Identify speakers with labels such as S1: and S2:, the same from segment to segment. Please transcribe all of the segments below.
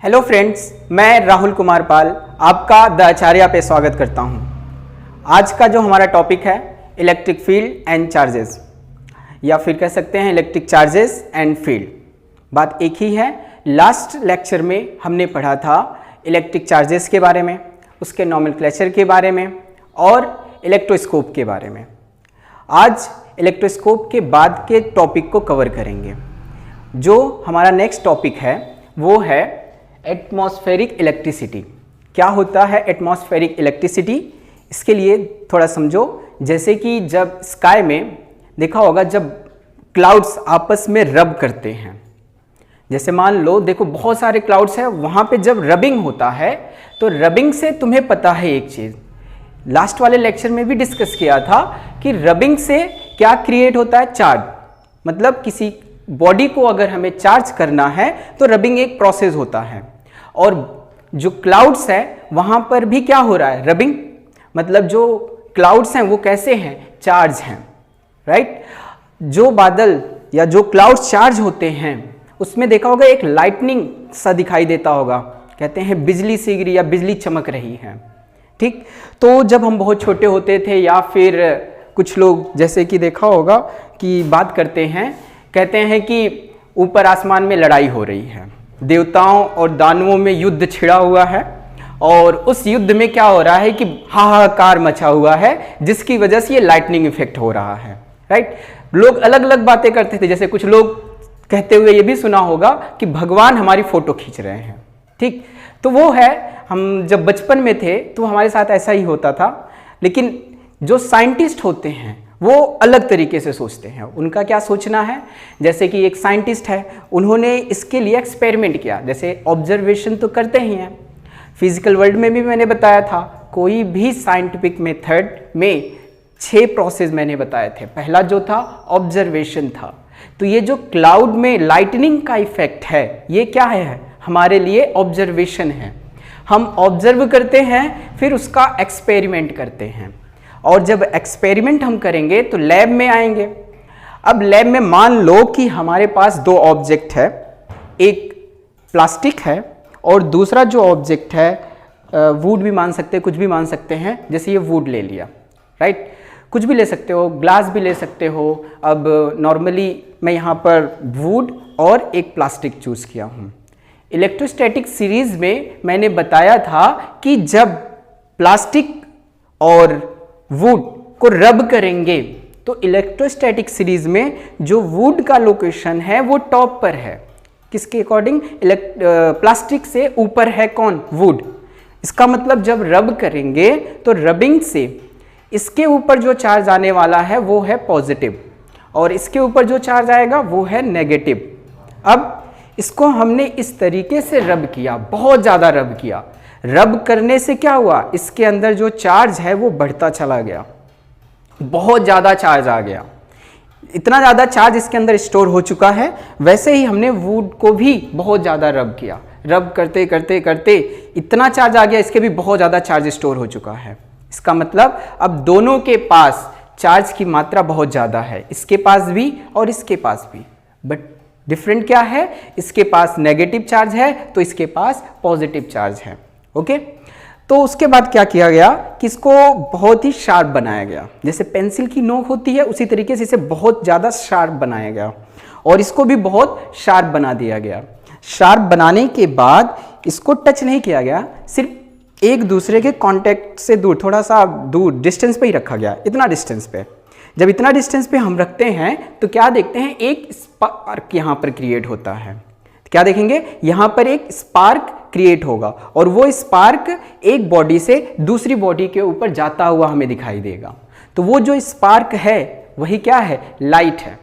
S1: Hello friends, मैं राहुल कुमार पाल आपका the आचार्य पे स्वागत करता हूं। आज का जो हमारा टॉपिक है इलेक्ट्रिक फील्ड एंड चार्जेस, या फिर कह सकते हैं इलेक्ट्रिक चार्जेस एंड फील्ड। बात एक ही है। लास्ट लेक्चर में हमने पढ़ा था इलेक्ट्रिक चार्जेस के बारे में, उसके नोमेनक्लेचर के बारे में और इलेक्ट्रोस्कोप के बारे में। आज इलेक्ट्रोस्कोप के बाद के टॉपिक को कवर करेंगे। जो हमारा नेक्स्ट टॉपिक है वो है एटमॉस्फेरिक इलेक्ट्रिसिटी। क्या होता है एटमॉस्फेरिक इलेक्ट्रिसिटी? इसके लिए थोड़ा समझो। जैसे कि जब स्काई में देखा होगा, जब क्लाउड्स आपस में रब करते हैं, जैसे मान लो देखो बहुत सारे क्लाउड्स हैं, वहाँ पे जब रबिंग होता है तो रबिंग से तुम्हें पता है एक चीज़, लास्ट वाले लेक्चर में भी डिस्कस किया था कि रबिंग से क्या क्रिएट होता है? चार्ज। मतलब किसी बॉडी को अगर हमें चार्ज करना है तो रबिंग एक प्रोसेस होता है। और जो क्लाउड्स है वहां पर भी क्या हो रहा है? रबिंग। मतलब जो क्लाउड्स हैं वो कैसे हैं? चार्ज हैं, राइट। जो बादल या जो क्लाउड्स चार्ज होते हैं उसमें देखा होगा एक लाइटनिंग सा दिखाई देता होगा, कहते हैं बिजली सी गिरी या बिजली चमक रही है, ठीक। तो जब हम बहुत छोटे होते थे या फिर कुछ लोग जैसे कि देखा होगा कि बात करते हैं, कहते हैं कि ऊपर आसमान में लड़ाई हो रही है, देवताओं और दानवों में युद्ध छिड़ा हुआ है और उस युद्ध में क्या हो रहा है कि हाहाकार मचा हुआ है, जिसकी वजह से ये लाइटनिंग इफेक्ट हो रहा है, राइट। लोग अलग अलग बातें करते थे। जैसे कुछ लोग कहते हुए ये भी सुना होगा कि भगवान हमारी फोटो खींच रहे हैं, ठीक। तो वो है, हम जब बचपन में थे तो हमारे साथ ऐसा ही होता था। लेकिन जो साइंटिस्ट होते हैं वो अलग तरीके से सोचते हैं। उनका क्या सोचना है? जैसे कि एक साइंटिस्ट है, उन्होंने इसके लिए एक्सपेरिमेंट किया। जैसे ऑब्जर्वेशन तो करते ही हैं, फिजिकल वर्ल्ड में भी मैंने बताया था, कोई भी साइंटिफिक मेथड में 6 प्रोसेस मैंने बताए थे। पहला जो था ऑब्जर्वेशन था। तो ये जो क्लाउड में लाइटनिंग का इफेक्ट है, ये क्या है? हमारे लिए ऑब्जर्वेशन है। हम ऑब्जर्व करते हैं, फिर उसका एक्सपेरिमेंट करते हैं, और जब एक्सपेरिमेंट हम करेंगे तो लैब में आएंगे। अब लैब में मान लो कि हमारे पास 2 ऑब्जेक्ट है, एक प्लास्टिक है और दूसरा जो ऑब्जेक्ट है वुड भी मान सकते हैं, कुछ भी मान सकते हैं। जैसे ये वुड ले लिया, राइट। कुछ भी ले सकते हो, ग्लास भी ले सकते हो। अब नॉर्मली मैं यहाँ पर वुड और एक प्लास्टिक चूज किया हूँ। इलेक्ट्रोस्टैटिक सीरीज में मैंने बताया था कि जब प्लास्टिक और वुड को रब करेंगे तो इलेक्ट्रोस्टैटिक सीरीज में जो वुड का लोकेशन है वो टॉप पर है। किसके अकॉर्डिंग? प्लास्टिक से ऊपर है कौन? वुड। इसका मतलब जब रब करेंगे तो रबिंग से इसके ऊपर जो चार्ज आने वाला है वो है पॉजिटिव, और इसके ऊपर जो चार्ज आएगा वो है नेगेटिव। अब इसको हमने इस तरीके से रब किया, बहुत ज़्यादा रब किया। रब करने से क्या हुआ? इसके अंदर जो चार्ज है वो बढ़ता चला गया, बहुत ज़्यादा चार्ज आ गया। इतना ज़्यादा चार्ज इसके अंदर स्टोर हो चुका है। वैसे ही हमने वुड को भी बहुत ज़्यादा रब किया। रब करते करते करते इतना चार्ज आ गया, इसके भी बहुत ज़्यादा चार्ज स्टोर हो चुका है। इसका मतलब अब दोनों के पास चार्ज की मात्रा बहुत ज़्यादा है, इसके पास भी और इसके पास भी। बट डिफरेंट क्या है? इसके पास नेगेटिव चार्ज है तो इसके पास पॉजिटिव चार्ज है, ओके। तो उसके बाद क्या किया गया कि इसको बहुत ही शार्प बनाया गया। जैसे पेंसिल की नोक होती है उसी तरीके से इसे बहुत ज़्यादा शार्प बनाया गया, और इसको भी बहुत शार्प बना दिया गया। शार्प बनाने के बाद इसको टच नहीं किया गया, सिर्फ एक दूसरे के कांटेक्ट से दूर, थोड़ा सा दूर डिस्टेंस पे ही रखा गया, इतना डिस्टेंस पे। जब इतना डिस्टेंस पे हम रखते हैं तो क्या देखते हैं? एक स्पार्क यहाँ पर क्रिएट होता है। क्या देखेंगे? यहाँ पर एक स्पार्क क्रिएट होगा, और वो स्पार्क एक बॉडी से दूसरी बॉडी के ऊपर जाता हुआ हमें दिखाई देगा। तो वो जो स्पार्क है वही क्या है? लाइट है,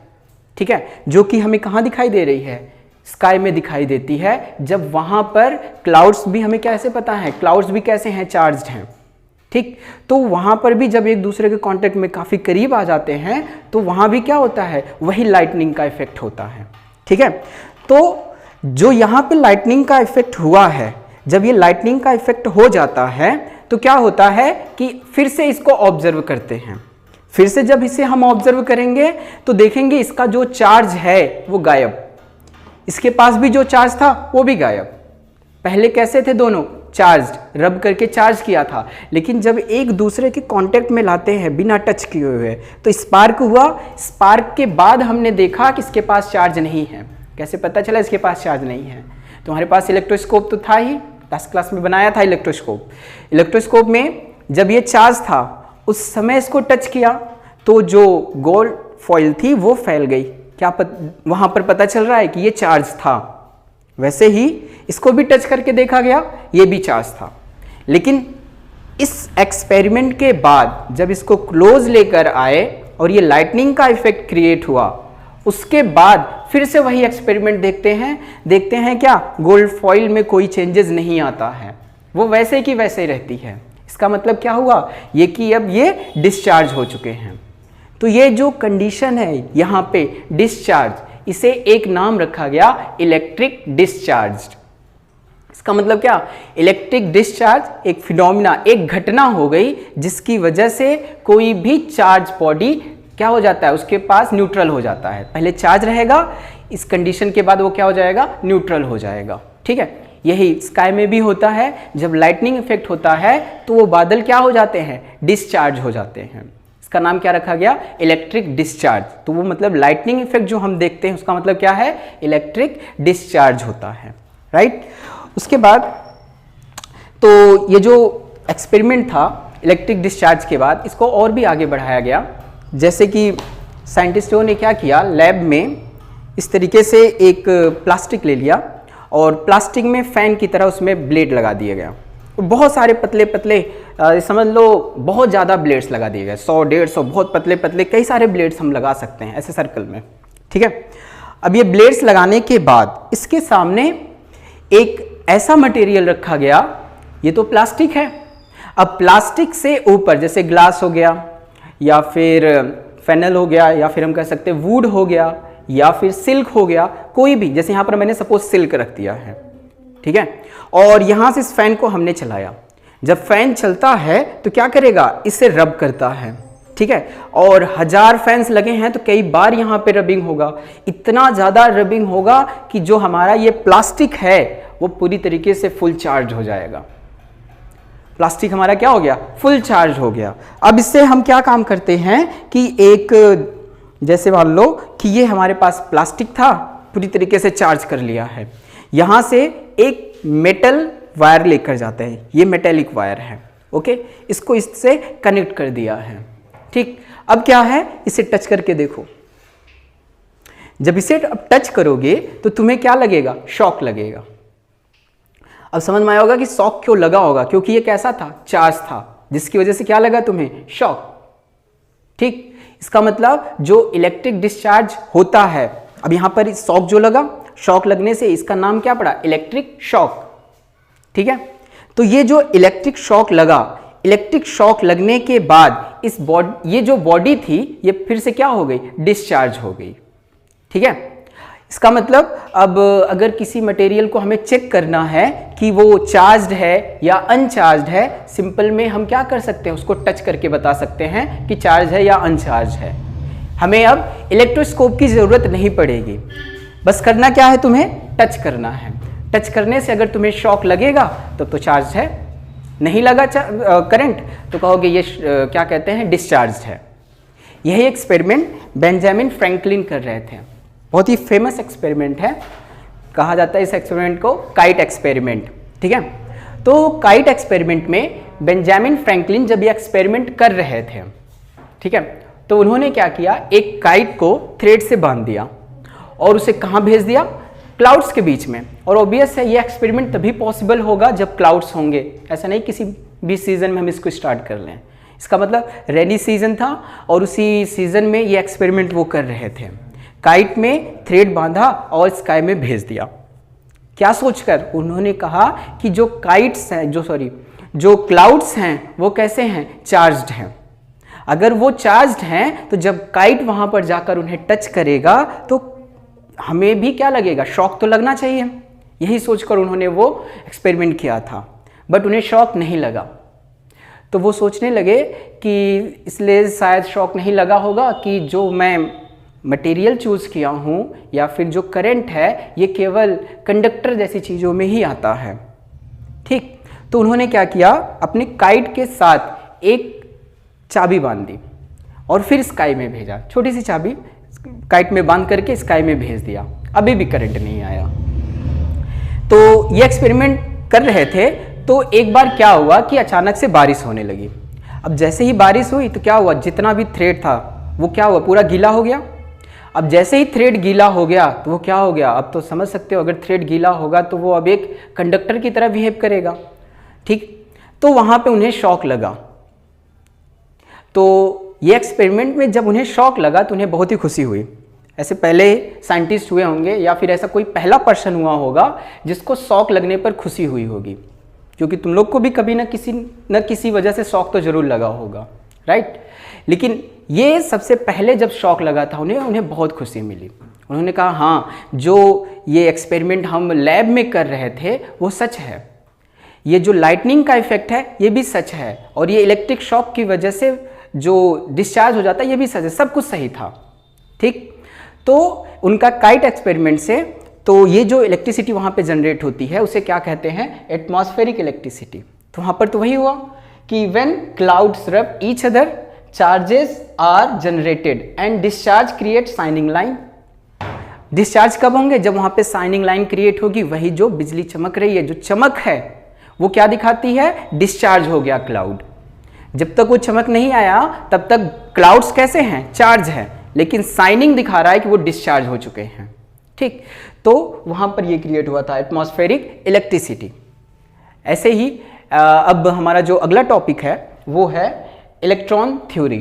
S1: ठीक है। जो कि हमें कहाँ दिखाई दे रही है? स्काई में दिखाई देती है। जब वहाँ पर क्लाउड्स भी, हमें कैसे पता है क्लाउड्स भी कैसे हैं? चार्ज्ड हैं, ठीक। तो वहाँ पर भी जब एक दूसरे के कांटेक्ट में काफ़ी करीब आ जाते हैं तो वहाँ भी क्या होता है? वही लाइटनिंग का इफेक्ट होता है, ठीक है। तो जो यहाँ पे लाइटनिंग का इफेक्ट हुआ है, जब ये लाइटनिंग का इफेक्ट हो जाता है तो क्या होता है कि फिर से इसको ऑब्जर्व करते हैं। फिर से जब इसे हम ऑब्जर्व करेंगे तो देखेंगे इसका जो चार्ज है वो गायब, इसके पास भी जो चार्ज था वो भी गायब। पहले कैसे थे दोनों, चार्ज्ड, रब करके चार्ज किया था, लेकिन जब एक दूसरे के कांटेक्ट में लाते हैं बिना टच किए हुए तो स्पार्क हुआ। स्पार्क के बाद हमने देखा कि इसके पास चार्ज नहीं है। कैसे पता चला इसके पास चार्ज नहीं है? तुम्हारे पास इलेक्ट्रोस्कोप तो था ही, 10 क्लास में बनाया था इलेक्ट्रोस्कोप। इलेक्ट्रोस्कोप में जब ये चार्ज था उस समय इसको टच किया तो जो गोल्ड फॉइल थी वो फैल गई। क्या वहां पर पता चल रहा है कि ये चार्ज था। वैसे ही इसको भी टच करके देखा गया, ये भी चार्ज था। लेकिन इस एक्सपेरिमेंट के बाद जब इसको क्लोज लेकर आए और ये लाइटनिंग का इफेक्ट क्रिएट हुआ, उसके बाद फिर से वही एक्सपेरिमेंट देखते हैं क्या, गोल्ड फॉइल में कोई चेंजेस नहीं आता है, वो वैसे की वैसे ही रहती है। इसका मतलब क्या हुआ, ये कि अब ये डिस्चार्ज हो चुके हैं। तो ये जो कंडीशन है यहाँ पे डिस्चार्ज, इसे एक नाम रखा गया इलेक्ट्रिक डिस्चार्ज। इसका मतलब क्या, इलेक्ट्रिक डिस्चार्ज एक फिनोमिना, एक घटना हो गई जिसकी वजह से कोई भी चार्ज बॉडी क्या हो जाता है, उसके पास न्यूट्रल हो जाता है। पहले चार्ज रहेगा, इस कंडीशन के बाद वो क्या हो जाएगा, न्यूट्रल हो जाएगा। ठीक है, यही स्काई में भी होता है। जब लाइटनिंग इफेक्ट होता है तो वो बादल क्या हो जाते हैं, डिस्चार्ज हो जाते हैं। इसका नाम क्या रखा गया, इलेक्ट्रिक डिस्चार्ज। तो वो मतलब लाइटनिंग इफेक्ट जो हम देखते हैं उसका मतलब क्या है, इलेक्ट्रिक डिस्चार्ज होता है। राइट, उसके बाद तो ये जो एक्सपेरिमेंट था इलेक्ट्रिक डिस्चार्ज के बाद, इसको और भी आगे बढ़ाया गया। जैसे कि साइंटिस्टों ने क्या किया, लैब में इस तरीके से एक प्लास्टिक ले लिया और प्लास्टिक में फैन की तरह उसमें ब्लेड लगा दिया गया। बहुत सारे पतले पतले, समझ लो बहुत ज़्यादा ब्लेड्स लगा दिए गए, 100-150 बहुत पतले पतले कई सारे ब्लेड्स हम लगा सकते हैं ऐसे सर्कल में। ठीक है, अब ये ब्लेड्स लगाने के बाद इसके सामने एक ऐसा मटेरियल रखा गया, ये तो प्लास्टिक है। अब प्लास्टिक से ऊपर जैसे ग्लास हो गया या फिर फेनल हो गया या फिर हम कह सकते हैं वुड हो गया या फिर सिल्क हो गया, कोई भी, जैसे यहाँ पर मैंने सपोज सिल्क रख दिया है। ठीक है, और यहाँ से इस फैन को हमने चलाया। जब फैन चलता है तो क्या करेगा, इससे रब करता है। ठीक है, और 1000 फैंस लगे हैं तो कई बार यहाँ पे रबिंग होगा, इतना ज़्यादा रबिंग होगा कि जो हमारा ये प्लास्टिक है वो पूरी तरीके से फुल चार्ज हो जाएगा। प्लास्टिक हमारा क्या हो गया, फुल चार्ज हो गया। अब इससे हम क्या काम करते हैं कि एक, जैसे मान लो कि ये हमारे पास प्लास्टिक था, पूरी तरीके से चार्ज कर लिया है, यहाँ से एक मेटल वायर लेकर जाते हैं, ये मेटेलिक वायर है। ओके, इसको इससे कनेक्ट कर दिया है। ठीक, अब क्या है, इसे टच करके देखो। जब इसे अब टच करोगे तो तुम्हें क्या लगेगा, शॉक लगेगा। अब समझ में आया होगा कि शॉक क्यों लगा होगा, क्योंकि ये कैसा था, चार्ज था, जिसकी वजह से क्या लगा तुम्हें, शॉक। ठीक, इसका मतलब जो इलेक्ट्रिक डिस्चार्ज होता है, अब यहां पर शॉक जो लगा, शॉक लगने से इसका नाम क्या पड़ा, इलेक्ट्रिक शॉक। ठीक है, तो ये जो इलेक्ट्रिक शॉक लगा, इलेक्ट्रिक शॉक लगने के बाद इस बॉडी, ये जो बॉडी थी ये फिर से क्या हो गई, डिस्चार्ज हो गई। ठीक है, इसका मतलब अब अगर किसी मटेरियल को हमें चेक करना है कि वो चार्ज्ड है या अनचार्ज्ड है, सिंपल में हम क्या कर सकते हैं, उसको टच करके बता सकते हैं कि चार्ज है या अनचार्ज है। हमें अब इलेक्ट्रोस्कोप की ज़रूरत नहीं पड़ेगी, बस करना क्या है, तुम्हें टच करना है। टच करने से अगर तुम्हें शॉक लगेगा तो चार्ज है, नहीं लगा करंट तो कहोगे ये क्या कहते हैं, डिस्चार्ज है। यही एक्सपेरिमेंट बेंजामिन फ्रैंकलिन कर रहे थे, बहुत ही फेमस एक्सपेरिमेंट है, कहा जाता है इस एक्सपेरिमेंट को काइट एक्सपेरिमेंट। ठीक है, तो काइट एक्सपेरिमेंट में बेंजामिन फ्रैंकलिन जब ये एक्सपेरिमेंट कर रहे थे, ठीक है, तो उन्होंने क्या किया, एक काइट को थ्रेड से बांध दिया और उसे कहाँ भेज दिया, क्लाउड्स के बीच में। और ऑब्वियस है ये एक्सपेरिमेंट तभी पॉसिबल होगा जब क्लाउड्स होंगे, ऐसा नहीं किसी भी सीजन में हम इसको स्टार्ट कर लें। इसका मतलब रेनी सीजन था और उसी सीजन में ये एक्सपेरिमेंट वो कर रहे थे। काइट में थ्रेड बांधा और स्काई में भेज दिया। क्या सोचकर, उन्होंने कहा कि जो काइट्स हैं, जो क्लाउड्स हैं वो कैसे हैं, चार्ज्ड हैं। अगर वो चार्ज्ड हैं तो जब काइट वहां पर जाकर उन्हें टच करेगा तो हमें भी क्या लगेगा, शॉक तो लगना चाहिए। यही सोचकर उन्होंने वो एक्सपेरिमेंट किया था, बट उन्हें शॉक नहीं लगा। तो वो सोचने लगे कि इसलिए शायद शॉक नहीं लगा होगा कि जो मैं मटेरियल चूज़ किया हूँ या फिर जो करंट है ये केवल कंडक्टर जैसी चीज़ों में ही आता है। ठीक। तो उन्होंने क्या किया, अपने काइट के साथ एक चाबी बांध दी और फिर स्काई में भेजा, छोटी सी चाबी काइट में बांध करके स्काई में भेज दिया। अभी भी करंट नहीं आया। तो ये एक्सपेरिमेंट कर रहे थे, तो एक बार क्या हुआ कि अचानक से बारिश होने लगी। अब जैसे ही बारिश हुई तो क्या हुआ, जितना भी थ्रेड था वो क्या हुआ, पूरा गीला हो गया। अब जैसे ही थ्रेड गीला हो गया तो वो क्या हो गया, अब तो समझ सकते हो, अगर थ्रेड गीला होगा तो वो अब एक कंडक्टर की तरह बिहेव करेगा। ठीक। तो वहां पे उन्हें शॉक लगा। तो ये एक्सपेरिमेंट में जब उन्हें शॉक लगा तो उन्हें बहुत ही खुशी हुई। ऐसे पहले साइंटिस्ट हुए होंगे या फिर ऐसा कोई पहला पर्सन हुआ होगा जिसको शॉक लगने पर खुशी हुई होगी, क्योंकि तुम लोग को भी कभी न किसी वजह से शॉक तो जरूर लगा होगा, राइट। लेकिन ये सबसे पहले जब शॉक लगा था उन्हें बहुत खुशी मिली। उन्होंने कहा हाँ, जो ये एक्सपेरिमेंट हम लैब में कर रहे थे वो सच है, ये जो लाइटनिंग का इफेक्ट है ये भी सच है, और ये इलेक्ट्रिक शॉक की वजह से जो डिस्चार्ज हो जाता है ये भी सच है, सब कुछ सही था। ठीक। तो उनका काइट एक्सपेरिमेंट से तो ये जो इलेक्ट्रिसिटी वहाँ पे जनरेट होती है उसे क्या कहते हैं, एटमॉस्फेरिक इलेक्ट्रिसिटी। तो वहाँ पर तो वही हुआ कि when clouds rub each other charges are generated and discharge create shining line. Discharge कब होंगे, जब वहाँ पे शाइनिंग लाइन क्रिएट होगी। वही जो बिजली चमक रही है, जो चमक है वो क्या दिखाती है, डिस्चार्ज हो गया क्लाउड। जब तक वो चमक नहीं आया तब तक क्लाउड्स कैसे हैं, चार्ज है, लेकिन शाइनिंग दिखा रहा है कि वो डिस्चार्ज हो चुके हैं। ठीक। तो वहां पर ये क्रिएट हुआ था एटमॉस्फेरिक इलेक्ट्रिसिटी। ऐसे ही अब हमारा जो अगला टॉपिक है वो है इलेक्ट्रॉन थ्योरी।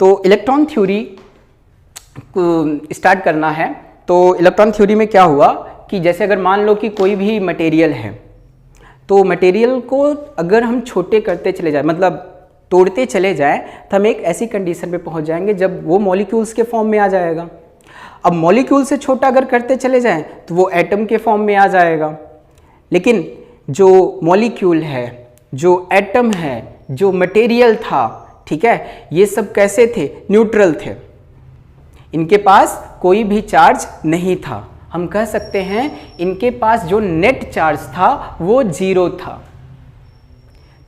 S1: तो इलेक्ट्रॉन थ्योरी को स्टार्ट करना है। तो इलेक्ट्रॉन थ्योरी में क्या हुआ कि जैसे अगर मान लो कि कोई भी मटेरियल है, तो मटेरियल को अगर हम छोटे करते चले जाए, मतलब तोड़ते चले जाएं, तो हम एक ऐसी कंडीशन पे पहुंच जाएंगे जब वो मॉलिक्यूल्स के फॉर्म में आ जाएगा। अब मॉलिक्यूल से छोटा अगर करते चले जाएं तो वो एटम के फॉर्म में आ जाएगा। लेकिन जो मॉलिक्यूल है, जो एटम है, जो मटेरियल था, ठीक है, ये सब कैसे थे, न्यूट्रल थे। इनके पास कोई भी चार्ज नहीं था। हम कह सकते हैं इनके पास जो नेट चार्ज था वो 0 था।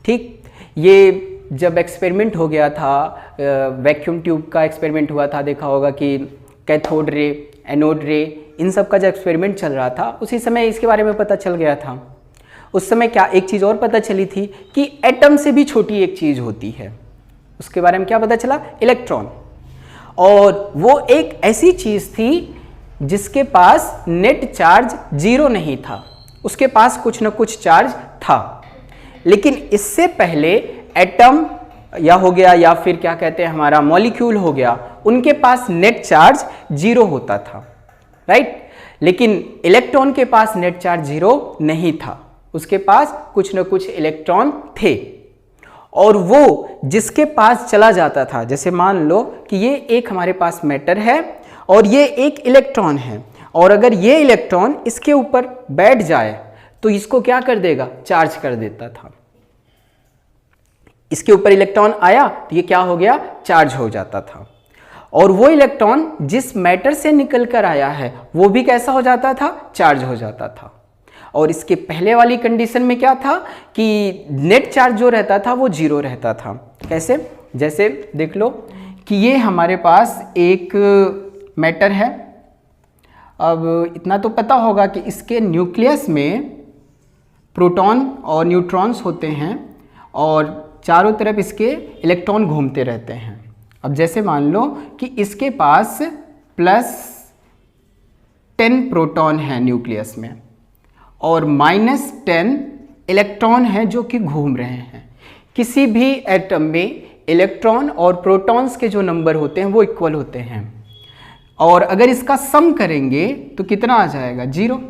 S1: ठीक। ये जब एक्सपेरिमेंट हो गया था, वैक्यूम ट्यूब का एक्सपेरिमेंट हुआ था, देखा होगा कि कैथोड रे, एनोड रे, इन सब का जब एक्सपेरिमेंट चल रहा था उसी समय इसके बारे में पता चल गया था। उस समय क्या एक चीज़ और पता चली थी कि एटम से भी छोटी एक चीज़ होती है। उसके बारे में क्या पता चला, इलेक्ट्रॉन। और वो एक ऐसी चीज़ थी जिसके पास नेट चार्ज 0 नहीं था, उसके पास कुछ न कुछ चार्ज था। लेकिन इससे पहले एटम या हो गया या फिर क्या कहते हैं हमारा मॉलिक्यूल हो गया, उनके पास नेट चार्ज 0 होता था, राइट। लेकिन इलेक्ट्रॉन के पास नेट चार्ज 0 नहीं था, उसके पास कुछ न कुछ इलेक्ट्रॉन थे। और वो जिसके पास चला जाता था, जैसे मान लो कि ये एक हमारे पास मैटर है और ये एक इलेक्ट्रॉन है, और अगर ये इलेक्ट्रॉन इसके ऊपर बैठ जाए तो इसको क्या कर देगा, चार्ज कर देता था। इसके ऊपर इलेक्ट्रॉन आया तो ये क्या हो गया, चार्ज हो जाता था। और वो इलेक्ट्रॉन जिस मैटर से निकल कर आया है वो भी कैसा हो जाता था, चार्ज हो जाता था। और इसके पहले वाली कंडीशन में क्या था कि नेट चार्ज जो रहता था वो 0 रहता था। कैसे, जैसे देख लो कि ये हमारे पास एक मैटर है। अब इतना तो पता होगा कि इसके न्यूक्लियस में प्रोटॉन और न्यूट्रॉन्स होते हैं और चारों तरफ इसके इलेक्ट्रॉन घूमते रहते हैं। अब जैसे मान लो कि इसके पास +10 प्रोटॉन है न्यूक्लियस में और -10 इलेक्ट्रॉन है जो कि घूम रहे हैं। किसी भी एटम में इलेक्ट्रॉन और प्रोटॉन्स के जो नंबर होते हैं वो इक्वल होते हैं, और अगर इसका सम करेंगे तो कितना आ जाएगा, 0,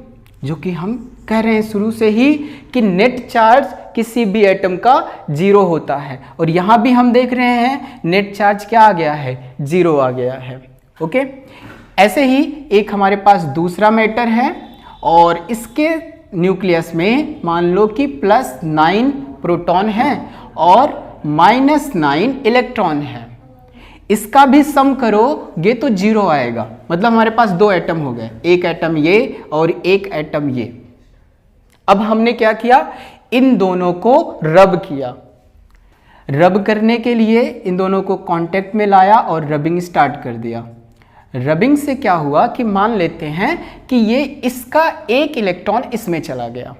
S1: जो कि हम कह रहे हैं शुरू से ही कि नेट चार्ज किसी भी एटम का 0 होता है। और यहाँ भी हम देख रहे हैं नेट चार्ज क्या आ गया है, 0 आ गया है। ओके। ऐसे ही एक हमारे पास दूसरा मैटर है और इसके न्यूक्लियस में मान लो कि +9 प्रोटॉन है और -9 इलेक्ट्रॉन है। इसका भी सम करोगे तो 0 आएगा, मतलब हमारे पास 2 एटम हो गए, एक एटम ये और एक एटम ये। अब हमने क्या किया, इन दोनों को रब किया। रब करने के लिए इन दोनों को कांटेक्ट में लाया और रबिंग स्टार्ट कर दिया। रबिंग से क्या हुआ कि मान लेते हैं कि ये इसका एक इलेक्ट्रॉन इसमें चला गया।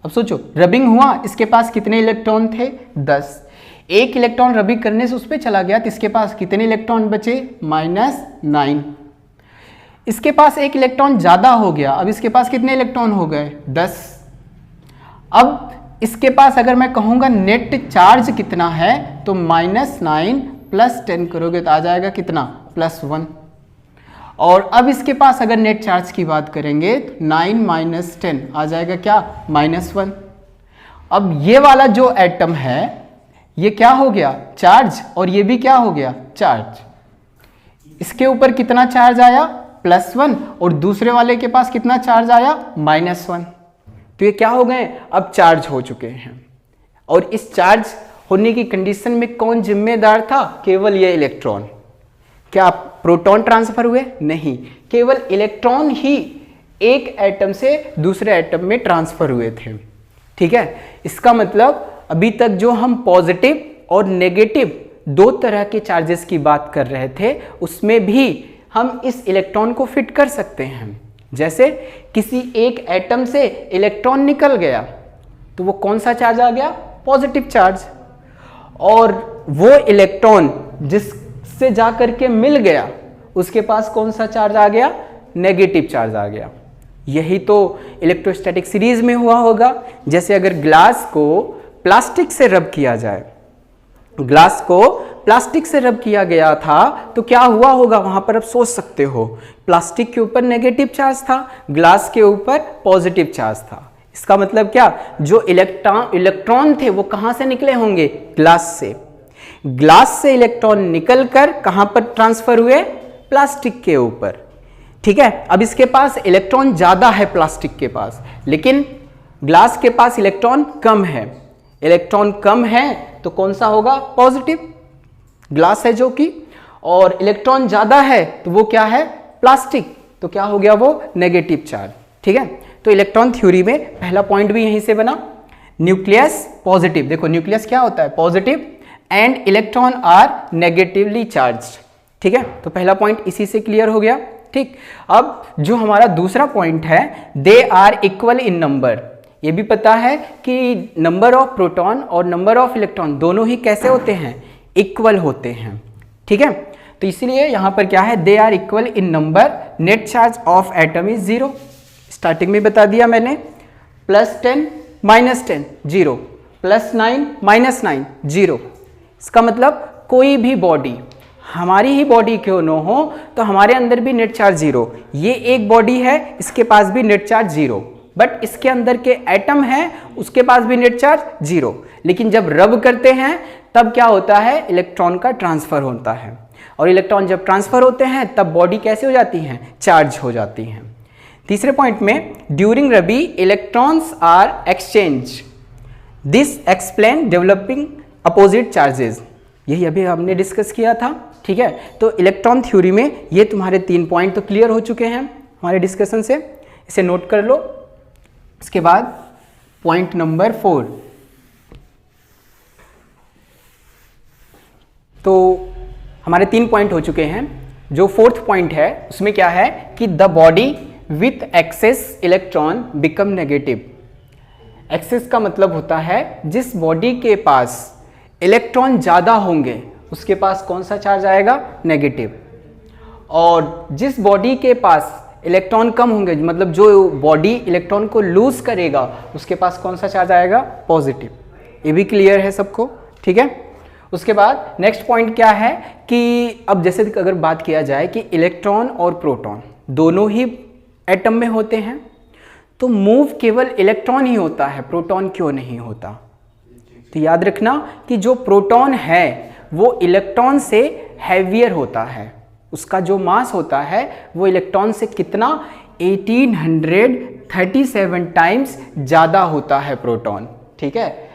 S1: अब सोचो, रबिंग हुआ, इसके पास कितने इलेक्ट्रॉन थे? 10। एक इलेक्ट्रॉन रबिंग करने से उस पर चला गया तो इसके पास कितने इलेक्ट्रॉन बचे? -9। इसके पास एक इलेक्ट्रॉन ज़्यादा हो गया, अब इसके पास कितने इलेक्ट्रॉन हो गए? 10। अब इसके पास अगर मैं कहूँगा नेट चार्ज कितना है तो -9 + 10 करोगे तो आ जाएगा कितना? +1। और अब इसके पास अगर नेट चार्ज की बात करेंगे तो 9 - 10 आ जाएगा क्या? -1। अब ये वाला जो एटम है ये क्या हो गया? चार्ज, और ये भी क्या हो गया? चार्ज। इसके ऊपर कितना चार्ज आया? +1, और दूसरे वाले के पास कितना चार्ज आया? -1। तो ये क्या हो गए? अब चार्ज हो चुके हैं। और इस चार्ज होने की कंडीशन में कौन जिम्मेदार था? केवल ये इलेक्ट्रॉन। क्या प्रोटॉन ट्रांसफर हुए? नहीं, केवल इलेक्ट्रॉन ही एक एटम से दूसरे एटम में ट्रांसफर हुए थे। ठीक है, इसका मतलब अभी तक जो हम पॉजिटिव और नेगेटिव दो तरह के चार्जेस की बात कर रहे थे उसमें भी हम इस इलेक्ट्रॉन को फिट कर सकते हैं। जैसे किसी एक एटम से इलेक्ट्रॉन निकल गया तो वो कौन सा चार्ज आ गया? Positive charge. और वो इलेक्ट्रॉन जिससे जा करके मिल गया उसके पास कौन सा चार्ज आ गया? नेगेटिव चार्ज आ गया। यही तो इलेक्ट्रोस्टैटिक सीरीज में हुआ होगा। जैसे अगर ग्लास को प्लास्टिक से रब किया जाए, ग्लास को प्लास्टिक से रब किया गया था तो क्या हुआ होगा वहां पर? आप सोच सकते हो, प्लास्टिक के ऊपर नेगेटिव चार्ज था, ग्लास के ऊपर पॉजिटिव चार्ज था। इसका मतलब क्या? जो इलेक्ट्रॉन थे वो कहां से निकले होंगे? ग्लास से। ग्लास से इलेक्ट्रॉन निकलकर कहां पर ट्रांसफर हुए? प्लास्टिक के ऊपर। ठीक है, अब इसके पास इलेक्ट्रॉन ज्यादा है प्लास्टिक के पास, लेकिन ग्लास के पास इलेक्ट्रॉन कम है। इलेक्ट्रॉन कम है तो कौन सा होगा? पॉजिटिव। ग्लास है जो कि, और इलेक्ट्रॉन ज्यादा है तो वो क्या है? प्लास्टिक। तो क्या हो गया? वो नेगेटिव चार्ज। ठीक है, तो इलेक्ट्रॉन थ्योरी में पहला पॉइंट भी यहीं से बना। न्यूक्लियस पॉजिटिव, देखो न्यूक्लियस क्या होता है? Positive, and electron are negatively charge. ठीक है, तो पहला पॉइंट इसी से क्लियर हो गया। ठीक, अब जो हमारा दूसरा पॉइंट है, they are equal in number. ये भी पता है कि नंबर ऑफ प्रोटॉन और नंबर ऑफ इलेक्ट्रॉन दोनों ही कैसे होते हैं? इक्वल होते हैं। ठीक है, तो इसलिए यहां पर क्या है? They are equal in number, net charge of atom is 0। Starting में बता दिया मैंने। +10 - 10 0, +9 - 9 0। इसका मतलब कोई भी बॉडी, हमारी ही बॉडी क्यों न हो, तो हमारे अंदर भी नेट चार्ज 0। ये एक बॉडी है, इसके पास भी नेट चार्ज 0, बट इसके अंदर के एटम है उसके पास भी नेट चार्ज 0। लेकिन जब रब करते हैं तब क्या होता है? इलेक्ट्रॉन का ट्रांसफर होता है, और इलेक्ट्रॉन जब ट्रांसफर होते हैं तब बॉडी कैसे हो जाती हैं? चार्ज हो जाती हैं। तीसरे पॉइंट में, during rubbing electrons are exchange, this explain developing opposite charges. यही अभी हमने डिस्कस किया था। ठीक है, तो इलेक्ट्रॉन थ्योरी में ये तुम्हारे 3 पॉइंट तो क्लियर हो चुके हैं हमारे डिस्कशन से, इसे नोट कर लो। इसके बाद पॉइंट नंबर 4, तो हमारे 3 पॉइंट हो चुके हैं। जो 4th पॉइंट है उसमें क्या है कि the body with excess electron become negative. Excess का मतलब होता है जिस बॉडी के पास इलेक्ट्रॉन ज़्यादा होंगे उसके पास कौन सा चार्ज आएगा? नेगेटिव। और जिस बॉडी के पास इलेक्ट्रॉन कम होंगे, मतलब जो बॉडी इलेक्ट्रॉन को लूज करेगा उसके पास कौन सा चार्ज आएगा? पॉजिटिव। ये भी क्लियर है सबको? ठीक है, उसके बाद नेक्स्ट पॉइंट क्या है कि अब जैसे अगर बात किया जाए कि इलेक्ट्रॉन और प्रोटॉन दोनों ही एटम में होते हैं तो मूव केवल इलेक्ट्रॉन ही होता है, प्रोटॉन क्यों नहीं होता? तो याद रखना कि जो प्रोटॉन है वो इलेक्ट्रॉन से हैवियर होता है, उसका जो मास होता है वो इलेक्ट्रॉन से कितना? 1837 टाइम्स ज़्यादा होता है प्रोटॉन। ठीक है,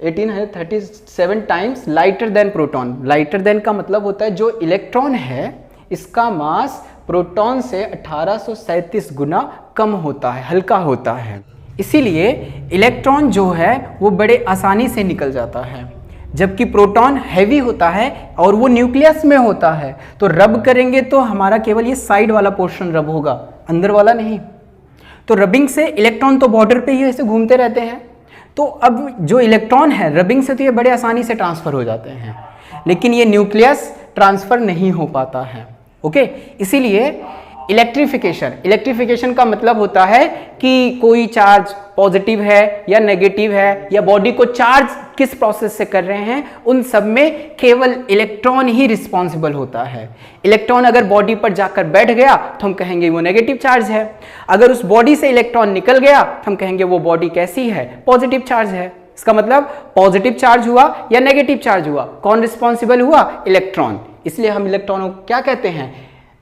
S1: 1837 times lighter than proton. Lighter than का मतलब होता है जो इलेक्ट्रॉन है इसका मास प्रोटॉन से 1837 गुना कम होता है, हल्का होता है। इसीलिए इलेक्ट्रॉन जो है वो बड़े आसानी से निकल जाता है, जबकि प्रोटॉन हैवी होता है और वो न्यूक्लियस में होता है। तो रब करेंगे तो हमारा केवल ये साइड वाला पोर्शन रब होगा, अंदर वाला नहीं। तो रबिंग से इलेक्ट्रॉन तो बॉर्डर पे ही ऐसे घूमते रहते हैं, तो अब जो इलेक्ट्रॉन है रबिंग से तो ये बड़े आसानी से ट्रांसफर हो जाते हैं, लेकिन ये न्यूक्लियस ट्रांसफर नहीं हो पाता है। ओके, इसीलिए इलेक्ट्रिफिकेशन का मतलब होता है कि कोई चार्ज पॉजिटिव है या नेगेटिव है, या बॉडी को चार्ज किस प्रोसेस से कर रहे हैं, उन सब में केवल इलेक्ट्रॉन ही रिस्पॉन्सिबल होता है। इलेक्ट्रॉन अगर बॉडी पर जाकर बैठ गया तो हम कहेंगे वो नेगेटिव चार्ज है, अगर उस बॉडी से इलेक्ट्रॉन निकल गया तो हम कहेंगे वो बॉडी कैसी है, पॉजिटिव चार्ज है। इसका मतलब पॉजिटिव चार्ज हुआ या नेगेटिव चार्ज हुआ, कौन रिस्पॉन्सिबल हुआ, इलेक्ट्रॉन। इसलिए हम इलेक्ट्रॉनों को क्या कहते हैं,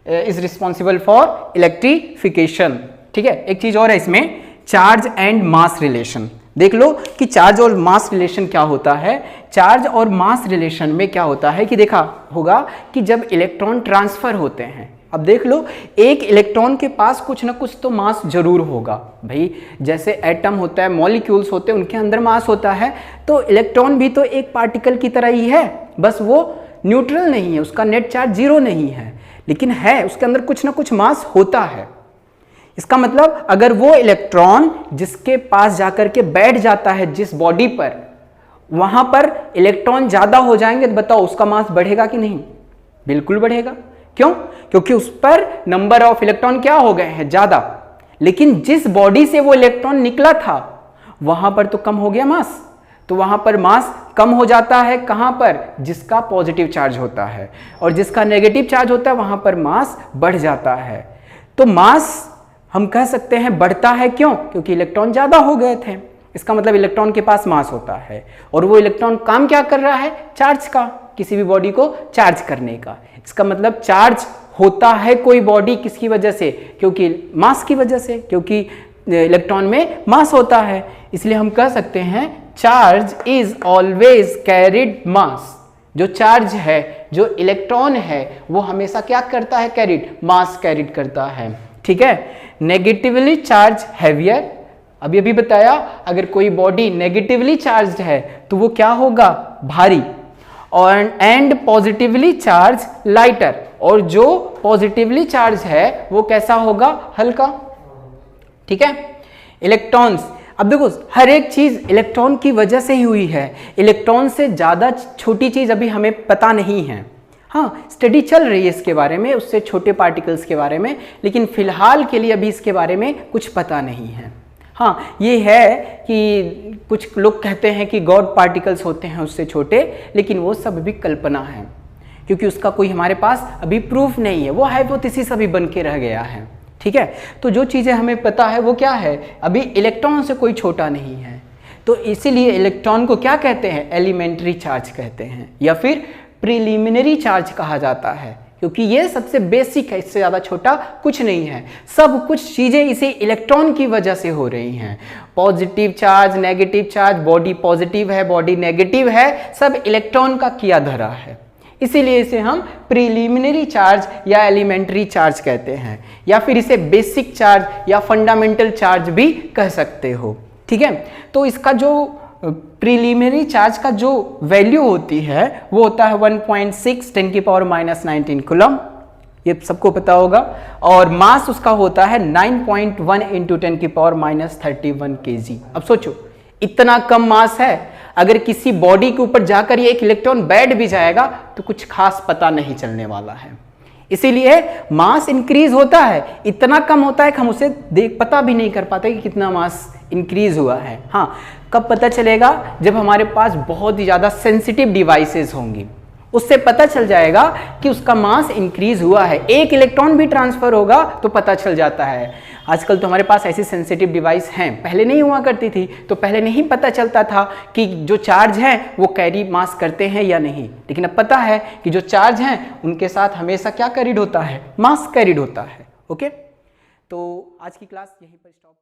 S1: इज रिस्पॉन्सिबल फॉर इलेक्ट्रिफिकेशन। ठीक है, एक चीज और है इसमें, चार्ज एंड मास रिलेशन। देख लो कि चार्ज और मास रिलेशन क्या होता है। चार्ज और मास रिलेशन में क्या होता है कि देखा होगा कि जब इलेक्ट्रॉन ट्रांसफर होते हैं, अब देख लो एक इलेक्ट्रॉन के पास कुछ ना कुछ तो मास जरूर होगा भाई, जैसे एटम होता है, मॉलिक्यूल्स होते हैं, उनके अंदर मास होता है। तो इलेक्ट्रॉन भी तो एक पार्टिकल की तरह ही है, बस वो न्यूट्रल नहीं है, उसका नेट चार्ज जीरो नहीं है, लेकिन है उसके अंदर कुछ ना कुछ मास होता है। इसका मतलब अगर वो इलेक्ट्रॉन जिसके पास जाकर के बैठ जाता है जिस बॉडी पर, वहां पर इलेक्ट्रॉन ज्यादा हो जाएंगे तो बताओ उसका मास बढ़ेगा कि नहीं, बिल्कुल बढ़ेगा। क्यों? क्योंकि उस पर नंबर ऑफ इलेक्ट्रॉन क्या हो गए हैं, ज्यादा। लेकिन जिस बॉडी से वो इलेक्ट्रॉन निकला था वहां पर तो कम हो गया मास, तो वहां पर मास कम हो जाता है। कहां पर? जिसका पॉजिटिव चार्ज होता है, और जिसका नेगेटिव चार्ज होता है वहां पर मास बढ़ जाता है। तो मास हम कह सकते हैं बढ़ता है, क्यों? क्योंकि इलेक्ट्रॉन ज्यादा हो गए थे। इसका मतलब इलेक्ट्रॉन के पास मास होता है, और वो इलेक्ट्रॉन काम क्या कर रहा है, चार्ज का, किसी भी बॉडी को चार्ज करने का। इसका मतलब चार्ज होता है कोई बॉडी किसकी वजह से, क्योंकि मास की वजह से, क्योंकि इलेक्ट्रॉन में मास होता है। इसलिए हम कह सकते हैं चार्ज इज ऑलवेज कैरिड मास। जो चार्ज है, जो इलेक्ट्रॉन है, वो हमेशा क्या करता है, कैरिड, मास कैरिड करता है। ठीक है, नेगेटिवली चार्ज हैवियर, अभी अभी बताया अगर कोई बॉडी नेगेटिवली चार्ज है तो वो क्या होगा, भारी, और एंड पॉजिटिवली चार्ज लाइटर, और जो पॉजिटिवली चार्ज है वो कैसा होगा, हल्का। ठीक है, इलेक्ट्रॉन्स, अब देखो हर एक चीज इलेक्ट्रॉन की वजह से ही हुई है, इलेक्ट्रॉन से ज्यादा छोटी चीज अभी हमें पता नहीं है। हाँ, स्टडी चल रही है इसके बारे में, उससे छोटे पार्टिकल्स के बारे में, लेकिन फिलहाल के लिए अभी इसके बारे में कुछ पता नहीं है। हाँ, ये है कि कुछ लोग कहते हैं कि गॉड पार्टिकल्स होते हैं उससे छोटे, लेकिन वो सब भी कल्पना है, क्योंकि उसका कोई हमारे पास अभी प्रूफ नहीं है, वो हाइपोथेसिस अभी बन के रह गया है। ठीक है, तो जो चीज़ें हमें पता है वो क्या है, अभी इलेक्ट्रॉन से कोई छोटा नहीं है। तो इसीलिए इलेक्ट्रॉन को क्या कहते हैं, एलिमेंट्री चार्ज कहते हैं, या फिर प्रीलिमिनरी चार्ज कहा जाता है, क्योंकि ये सबसे बेसिक है, इससे ज़्यादा छोटा कुछ नहीं है। सब कुछ चीज़ें इसी इलेक्ट्रॉन की वजह से हो रही हैं। Positive charge, negative charge, body positive है, बॉडी नेगेटिव है, सब इलेक्ट्रॉन का किया धरा है। इसीलिए इसे हम प्रीलिमिनरी चार्ज या एलिमेंट्री चार्ज कहते हैं, या फिर इसे बेसिक चार्ज या फंडामेंटल चार्ज भी कह सकते हो। ठीक है, तो इसका जो प्रीलिमिनरी चार्ज का जो वैल्यू होती है वो होता है 1.6 10⁻⁻19 कूलम, ये सबको पता होगा, और मास उसका होता है 9.1 × 10⁻31 kg। अब सोचो इतना कम मास है, अगर किसी बॉडी के ऊपर जाकर ये एक इलेक्ट्रॉन बैठ भी जाएगा तो कुछ खास पता नहीं चलने वाला है। इसीलिए मास इंक्रीज होता है, इतना कम होता है कि हम उसे पता भी नहीं कर पाते कि कितना मास इंक्रीज हुआ है। हाँ, कब पता चलेगा, जब हमारे पास बहुत ही ज़्यादा सेंसिटिव डिवाइसेस होंगी, उससे पता चल जाएगा कि उसका मास इंक्रीज हुआ है। एक इलेक्ट्रॉन भी ट्रांसफर होगा तो पता चल जाता है। आजकल तो हमारे पास ऐसी सेंसिटिव डिवाइस हैं, पहले नहीं हुआ करती थी, तो पहले नहीं पता चलता था कि जो चार्ज हैं वो कैरी मास करते हैं या नहीं, लेकिन अब पता है कि जो चार्ज हैं उनके साथ हमेशा क्या कैरिड होता है, मास कैरिड होता है। ओके, तो आज की क्लास यहीं पर स्टॉप